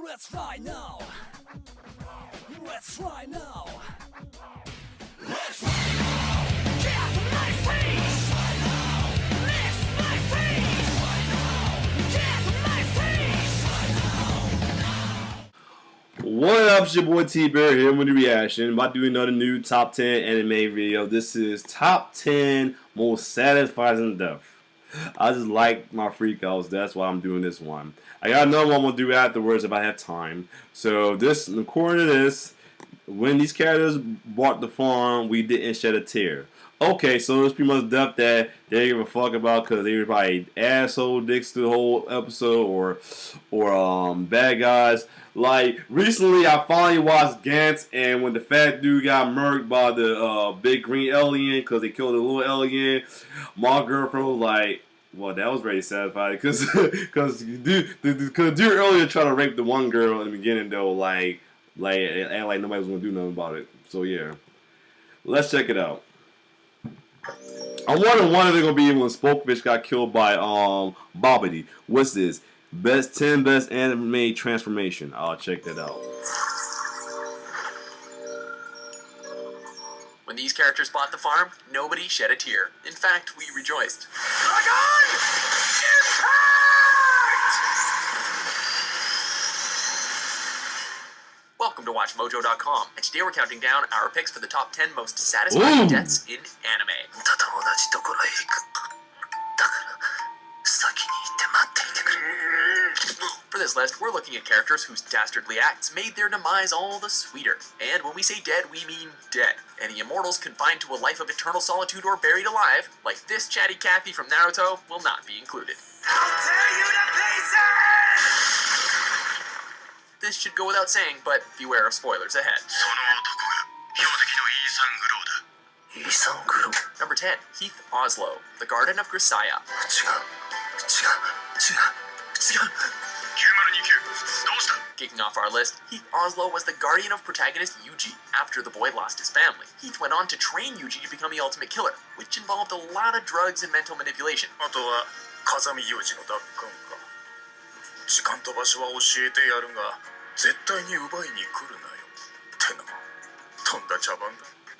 Let's fly now. Let's fly now. Let's fly now. Get my stage. Fly now. Miss my stage. Fly now. Get my stage. Fly now. What up, it's your boy T-Bear here with the reaction. About to do another new top 10 anime video. This is top 10 most satisfying death. I just like my freakouts. That's why I'm doing this one. I got another one I'm gonna do afterwards if I have time. So this, according to this, when these characters bought the farm, we didn't shed a tear. Okay, so it's pretty much death that they didn't give a fuck about because they were probably asshole dicks through the whole episode or bad guys. Like recently, I finally watched Gantz, and when the fat dude got murked by the big green alien because they killed the little alien, my girlfriend was like, "Well, that was very satisfying," because dude earlier tried to rape the one girl in the beginning though, like nobody was gonna do nothing about it. So yeah, let's check it out. I wonder one of them gonna be when Spokefish got killed by Bobbity. What's this? 10 best anime transformation. I'll check that out. When these characters bought the farm, nobody shed a tear. In fact, we rejoiced. Dragon! Impact! Welcome to WatchMojo.com, and today we're counting down our picks for the top 10 most satisfying deaths in anime. For this list, we're looking at characters whose dastardly acts made their demise all the sweeter. And when we say dead, we mean dead. Any immortals confined to a life of eternal solitude or buried alive, like this chatty Cathy from Naruto, will not be included. I'll tear you to pieces! This should go without saying, but beware of spoilers ahead. Number 10, Heath Oslo, the Garden of Grisaya. Kicking off our list, Heath Oslo was the guardian of protagonist Yuji after the boy lost his family. Heath went on to train Yuji to become the ultimate killer, which involved a lot of drugs and mental manipulation.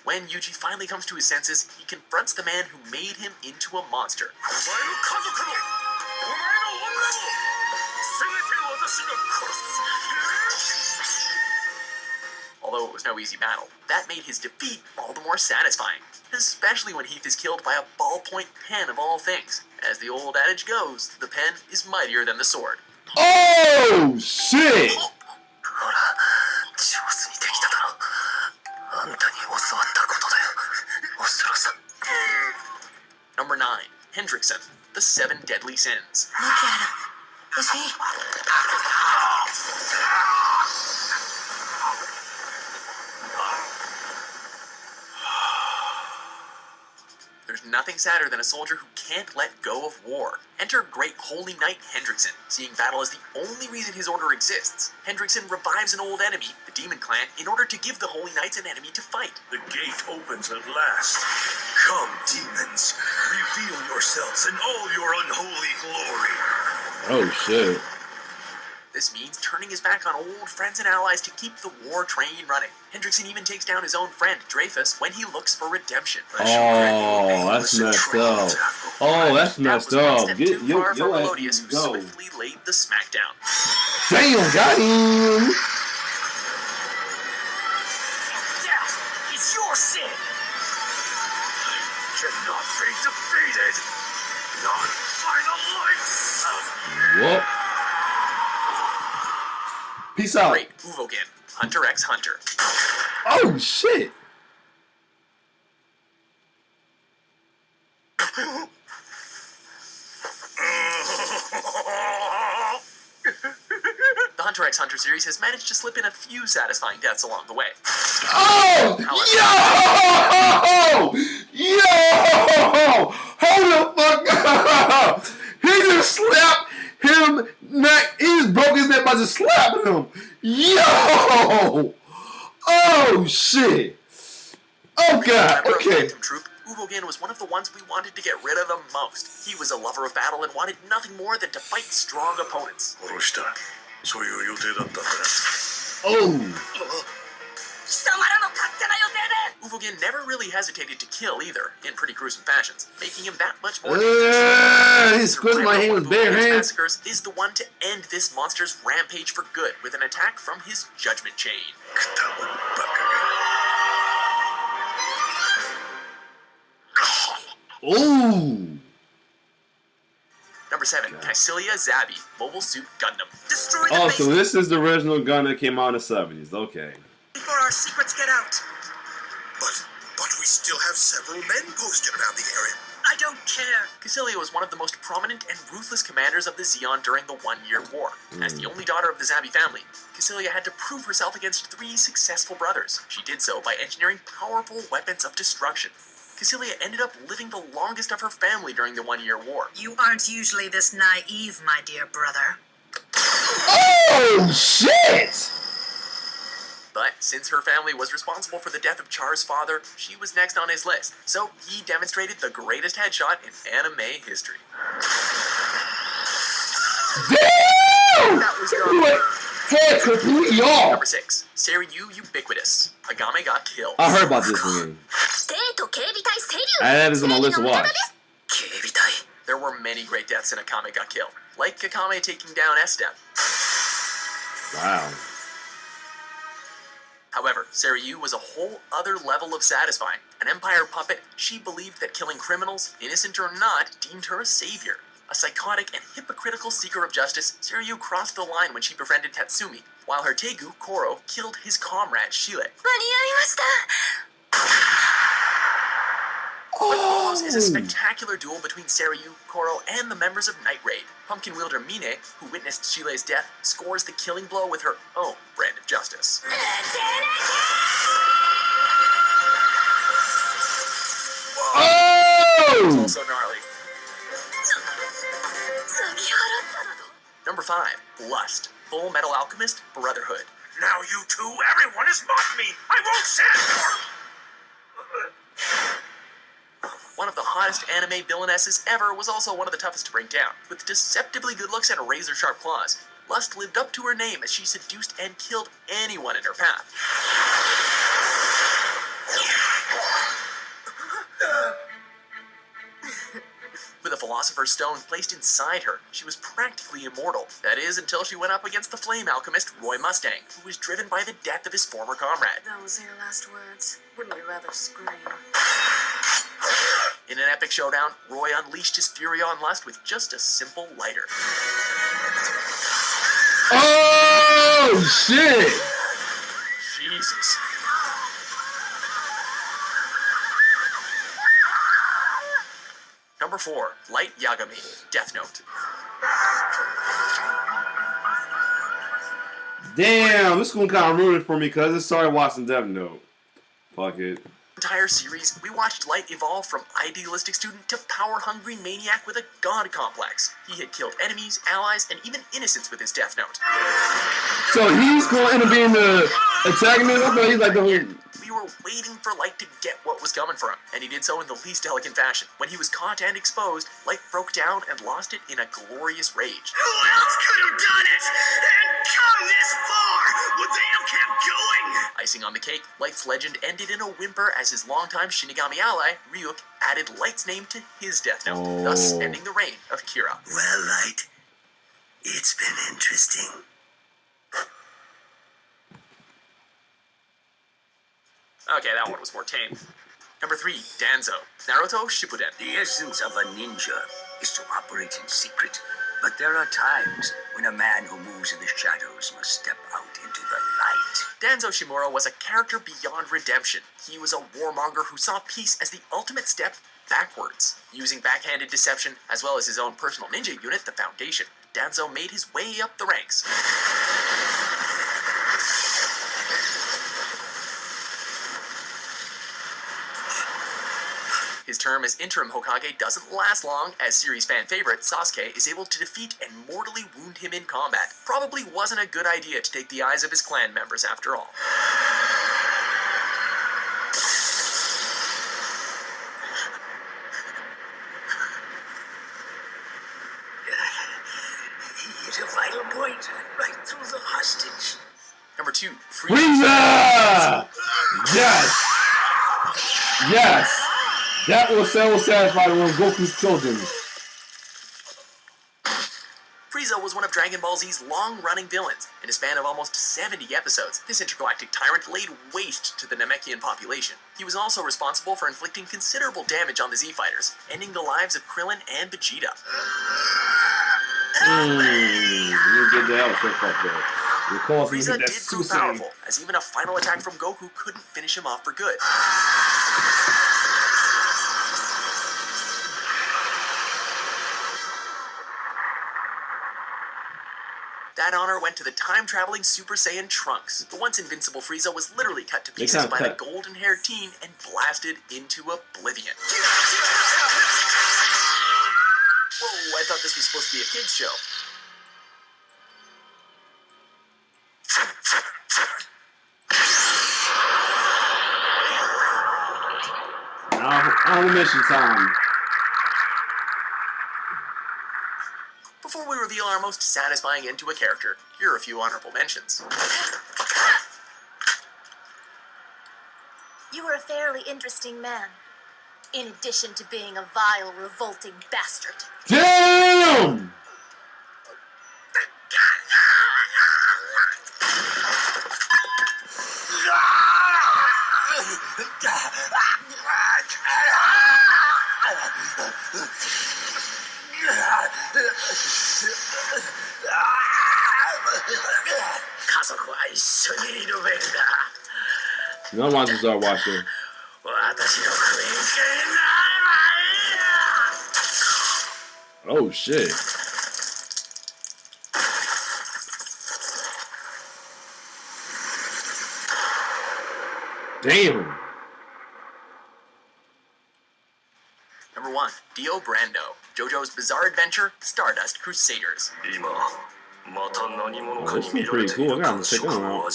When Yuji finally comes to his senses, he confronts the man who made him into a monster. Although it was no easy battle, that made his defeat all the more satisfying, especially when Heath is killed by a ballpoint pen of all things. As the old adage goes, the pen is mightier than the sword. Oh, shit! Number 9, Hendrickson, the 7 Deadly Sins. Look at him. Is he? There's nothing sadder than a soldier who can't let go of war. Enter Great Holy Knight Hendrickson. Seeing battle as the only reason his order exists, Hendrickson revives an old enemy, the Demon Clan, in order to give the Holy Knights an enemy to fight. The gate opens at last. Come, demons. Reveal yourselves in all your unholy glory. Oh shit. This means turning his back on old friends and allies to keep the war train running. Hendrickson even takes down his own friend, Dreyfus, when he looks for redemption. Oh, that's messed up. Oh, that's messed up. Get too far for your Melodious, who go. swiftly laid the smackdown. Damn, got him! Death is your sin. Cannot be defeated. Not by the likes of you. Whoop. Peace out. Great Uvogin, Hunter x Hunter. Oh, shit. The Hunter x Hunter series has managed to slip in a few satisfying deaths along the way. Oh! Yo! Yo! Hold the fuck up! He just slapped him neck. He just broke his neck by just slapping him. Yo! Oh shit! Oh god! Okay. Troop, Uvogin was one of the ones we wanted to get rid of the most. He was a lover of battle and wanted nothing more than to fight strong opponents. そういう予定だったんだ。 Oh! 貴様らの勝手な予定で Uvogin never really hesitated to kill either, in pretty gruesome fashions, making him that much more dangerous. He squished my hand with bare Uvogin's hands. massacres is the one to end this monster's rampage for good with an attack from his judgment chain. くたばバカが。 Oh! Number 7, Kycilia Zabi, Mobile Suit Gundam. Destroy the Oh, base so this is the original gun that came out in the 70s. Okay. before our secrets get out. But we still have several men posted around the area. I don't care. Kycilia was one of the most prominent and ruthless commanders of the Zeon during the One-Year War. As the only daughter of the Zabi family, Kycilia had to prove herself against 3 successful brothers. She did so by engineering powerful weapons of destruction. Kycilia ended up living the longest of her family during the One-Year War. You aren't usually this naive, my dear brother. Oh, shit! But since her family was responsible for the death of Char's father, she was next on his list. So he demonstrated the greatest headshot in anime history. Damn! That was your Head completely off! Number 6, Seryu Ubiquitous. Agame got killed. I heard about this one. That is on my list to watch. 警備隊 There were many great deaths in Akame got killed, like Akame taking down S-Step. Wow. However, Seryu was a whole other level of satisfying. An Empire puppet, she believed that killing criminals, innocent or not, deemed her a savior. A psychotic and hypocritical seeker of justice, Seryu crossed the line when she befriended Tatsumi, while her Tegu, Koro, killed his comrade, Shile. 間に合いました What follows is a spectacular duel between Seryu, Koro, and the members of Night Raid. Pumpkin wielder Mine, who witnessed Shile's death, scores the killing blow with her own brand of justice. It's Oh! also gnarly. Number 5, Lust, Full Metal Alchemist, Brotherhood. Now you two, everyone has mocked me. I won't stand for. One of the hottest anime villainesses ever, was also one of the toughest to bring down. With deceptively good looks and razor-sharp claws, Lust lived up to her name as she seduced and killed anyone in her path. With a Philosopher's Stone placed inside her, she was practically immortal. That is, until she went up against the flame alchemist, Roy Mustang, who was driven by the death of his former comrade. Those are your last words. Wouldn't you rather scream? In an epic showdown, Roy unleashed his fury on Lust with just a simple lighter. Oh, shit! Jesus. Number 4, Light Yagami, Death Note. Damn, this one kind of ruined it for me because I started watching Death Note. Fuck it. Entire series, we watched Light evolve from idealistic student to power-hungry maniac with a god complex. He had killed enemies, allies, and even innocents with his Death Note. So he's going to end up being the antagonist? I thought he's like the whole... We were waiting for Light to get what was coming for him, and he did so in the least elegant fashion. When he was caught and exposed, Light broke down and lost it in a glorious rage. Who else could have done it? And come this far? Would they have kept going? Icing on the cake, Light's legend ended in a whimper as his longtime Shinigami ally, Ryuk, added Light's name to his Death Note, thus ending the reign of Kira. Well, Light, it's been interesting. Okay, that one was more tame. Number 3, Danzo, Naruto Shippuden. The essence of a ninja is to operate in secret. But there are times when a man who moves in the shadows must step out into the light. Danzo Shimura was a character beyond redemption. He was a warmonger who saw peace as the ultimate step backwards. Using backhanded deception, as well as his own personal ninja unit, the Foundation, Danzo made his way up the ranks. His term as interim Hokage doesn't last long, as series fan favorite Sasuke is able to defeat and mortally wound him in combat. Probably wasn't a good idea to take the eyes of his clan members after all. He hit a vital point right through shoot, Freeza! Yes! Yes! That was so satisfying when Goku killed him. Freeza was one of Dragon Ball Z's long-running villains. In a span of almost 70 episodes, this intergalactic tyrant laid waste to the Namekian population. He was also responsible for inflicting considerable damage on the Z-Fighters, ending the lives of Krillin and Vegeta. You did that. Freeza did prove powerful, as even a final attack from Goku couldn't finish him off for good. That honor went to the time-traveling Super Saiyan Trunks. The once invincible Frieza was literally cut to pieces by the golden-haired teen and blasted into oblivion. Whoa, I thought this was supposed to be a kid's show. Now, mission time. Before we reveal our most satisfying end to a character, here are a few honorable mentions. You are a fairly interesting man, in addition to being a vile, revolting bastard. Damn! No one wants to start watching. Oh shit. Damn. Number 1, Dio Brando, JoJo's Bizarre Adventure, Stardust Crusaders. Oh, this is pretty cool. I gotta check them out.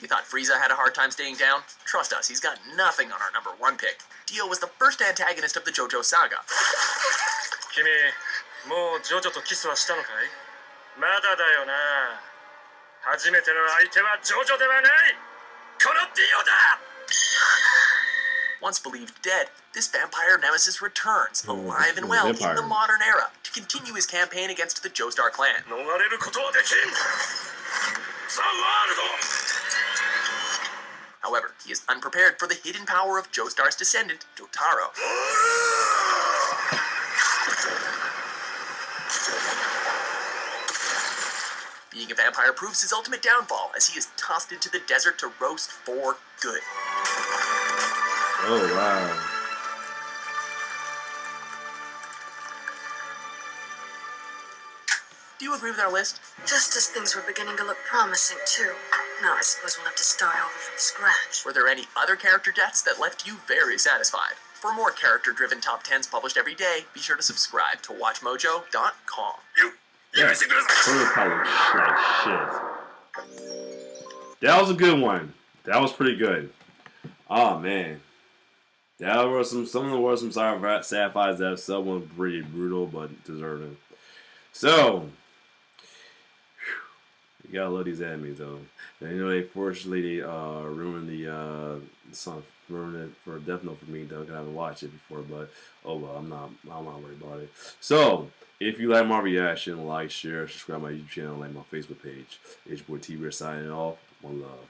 You thought Frieza had a hard time staying down? Trust us, he's got nothing on our number 1 pick. Dio was the first antagonist of the JoJo saga. 君、もうジョジョとキスはしたのかい？まだだよな。初めての相手はジョジョではない。このディオだ。Once believed dead, this vampire nemesis returns, alive and well in the modern era, to continue his campaign against the Joestar clan. 逃れることはできん。ザ・ワールド。 However, he is unprepared for the hidden power of Joestar's descendant, Jotaro. Being a vampire proves his ultimate downfall, as he is tossed into the desert to roast for good. Oh, wow. Do you agree with our list? Just as things were beginning to look promising, too. Now I suppose we'll have to start over from scratch. Were there any other character deaths that left you very satisfied? For more character-driven top 10s published every day, be sure to subscribe to WatchMojo.com. Yeah, full of color like shit. That was a good one. That was pretty good. Oh man, that were some of them were some sad fights. That some was pretty brutal but deserving. So you gotta love these enemies though. And, you know they fortunately ruined the song, ruined it for Death Note for me though. 'Cause I haven't watched it before, but oh well, I'm not worried about it. So if you like my reaction, like, share, subscribe to my YouTube channel, like my Facebook page. It's your boy T-Bear signing off. One love.